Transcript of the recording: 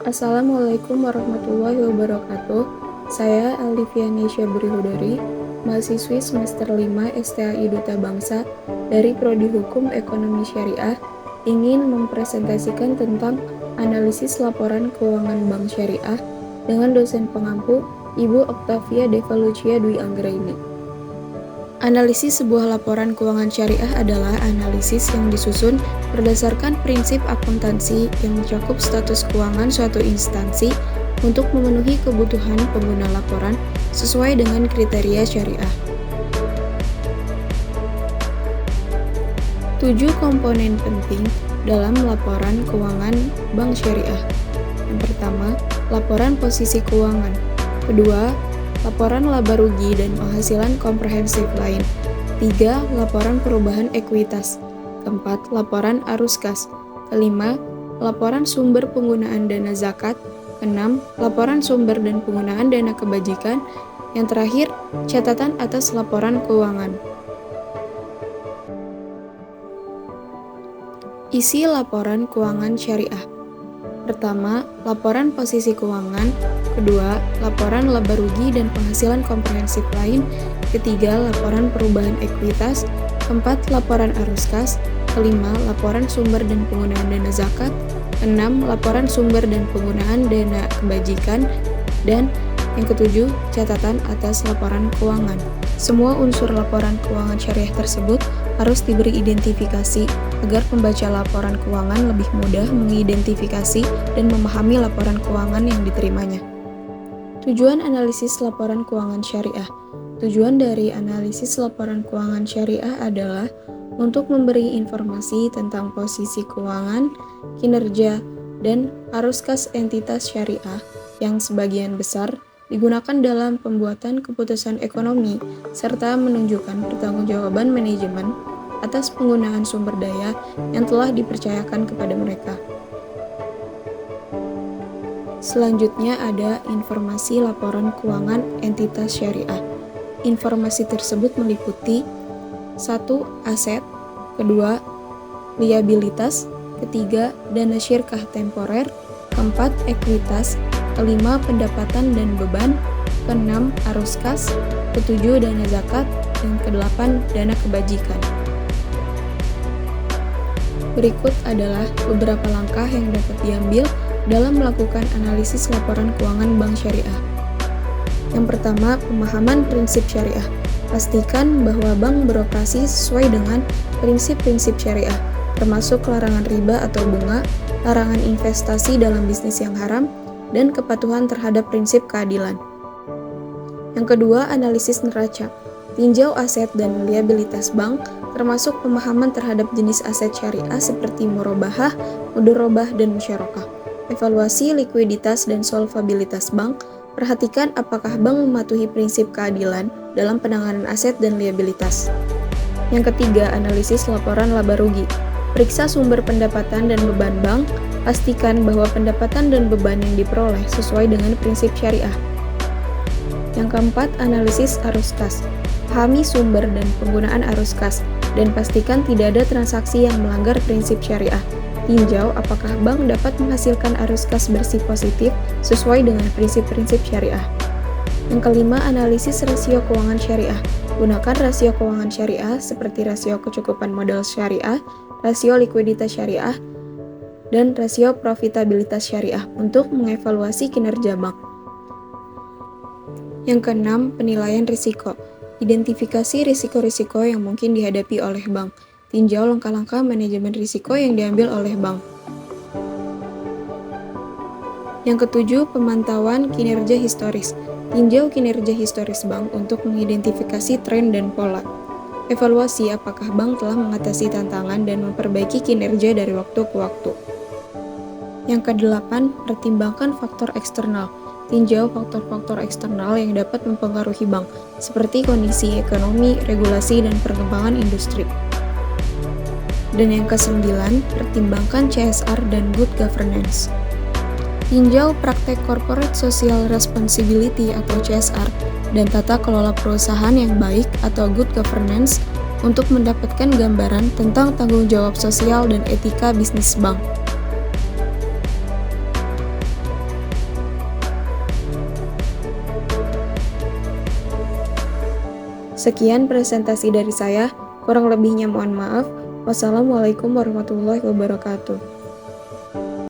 Assalamualaikum warahmatullahi wabarakatuh. Saya Alifianisha Brihudori, mahasiswi semester 5 STAI Duta Bangsa dari Prodi Hukum Ekonomi Syariah, ingin mempresentasikan tentang analisis laporan keuangan Bank Syariah dengan dosen pengampu Ibu Octavia Devalucia Dwi Anggraini. Analisis sebuah laporan keuangan syariah adalah analisis yang disusun berdasarkan prinsip akuntansi yang mencakup status keuangan suatu instansi untuk memenuhi kebutuhan pengguna laporan sesuai dengan kriteria syariah. 7 komponen penting dalam laporan keuangan bank syariah. Yang pertama, laporan posisi keuangan. Kedua, laporan laba rugi dan penghasilan komprehensif lain. 3. Laporan perubahan ekuitas. Keempat, laporan arus kas. Kelima, laporan sumber penggunaan dana zakat. Keenam, laporan sumber dan penggunaan dana kebajikan. Yang terakhir, catatan atas laporan keuangan. Isi laporan keuangan syariah. Pertama, laporan posisi keuangan. Kedua, laporan laba rugi dan penghasilan komprehensif lain. Ketiga, laporan perubahan ekuitas. Keempat, laporan arus kas. Kelima, laporan sumber dan penggunaan dana zakat. Keenam, laporan sumber dan penggunaan dana kebajikan. Dan yang ketujuh, catatan atas laporan keuangan. Semua unsur laporan keuangan syariah tersebut harus diberi identifikasi agar pembaca laporan keuangan lebih mudah mengidentifikasi dan memahami laporan keuangan yang diterimanya. Tujuan analisis laporan keuangan syariah. Tujuan dari analisis laporan keuangan syariah adalah untuk memberi informasi tentang posisi keuangan, kinerja, dan arus kas entitas syariah yang sebagian besar digunakan dalam pembuatan keputusan ekonomi serta menunjukkan pertanggungjawaban manajemen atas penggunaan sumber daya yang telah dipercayakan kepada mereka. Selanjutnya ada informasi laporan keuangan entitas syariah. Informasi tersebut meliputi 1. Aset. 2. Liabilitas. 3. Dana syirkah temporer. 4. Ekuitas. 5. Pendapatan dan beban. 6. Arus kas. 7. Dana zakat. Dan 8. Dana kebajikan. Berikut adalah beberapa langkah yang dapat diambil dalam melakukan analisis laporan keuangan bank syariah. Yang pertama, pemahaman prinsip syariah. Pastikan bahwa bank beroperasi sesuai dengan prinsip-prinsip syariah, termasuk larangan riba atau bunga, larangan investasi dalam bisnis yang haram, dan kepatuhan terhadap prinsip keadilan. Yang kedua, analisis neraca. Tinjau aset dan liabilitas bank, termasuk pemahaman terhadap jenis aset syariah seperti murabahah, mudharabah, dan musyarakah. Evaluasi likuiditas dan solvabilitas bank. Perhatikan apakah bank mematuhi prinsip keadilan dalam penanganan aset dan liabilitas. Yang ketiga, analisis laporan laba rugi. Periksa sumber pendapatan dan beban bank. Pastikan bahwa pendapatan dan beban yang diperoleh sesuai dengan prinsip syariah. Yang keempat, analisis arus kas. Pahami sumber dan penggunaan arus kas, dan pastikan tidak ada transaksi yang melanggar prinsip syariah. Tinjau apakah bank dapat menghasilkan arus kas bersih positif sesuai dengan prinsip-prinsip syariah. Yang kelima, analisis rasio keuangan syariah. Gunakan rasio keuangan syariah seperti rasio kecukupan modal syariah, rasio likuiditas syariah, dan rasio profitabilitas syariah untuk mengevaluasi kinerja bank. Yang keenam, penilaian risiko. Identifikasi risiko-risiko yang mungkin dihadapi oleh bank. Tinjau langkah-langkah manajemen risiko yang diambil oleh bank. Yang ketujuh, pemantauan kinerja historis. Tinjau kinerja historis bank untuk mengidentifikasi tren dan pola. Evaluasi apakah bank telah mengatasi tantangan dan memperbaiki kinerja dari waktu ke waktu. Yang kedelapan, pertimbangkan faktor eksternal. Tinjau faktor-faktor eksternal yang dapat mempengaruhi bank, seperti kondisi ekonomi, regulasi, dan perkembangan industri. Dan yang kesembilan, pertimbangkan CSR dan good governance. Tinjau praktek corporate social responsibility atau CSR dan tata kelola perusahaan yang baik atau good governance untuk mendapatkan gambaran tentang tanggung jawab sosial dan etika bisnis bank. Sekian presentasi dari saya, kurang lebihnya mohon maaf. Wassalamualaikum warahmatullahi wabarakatuh.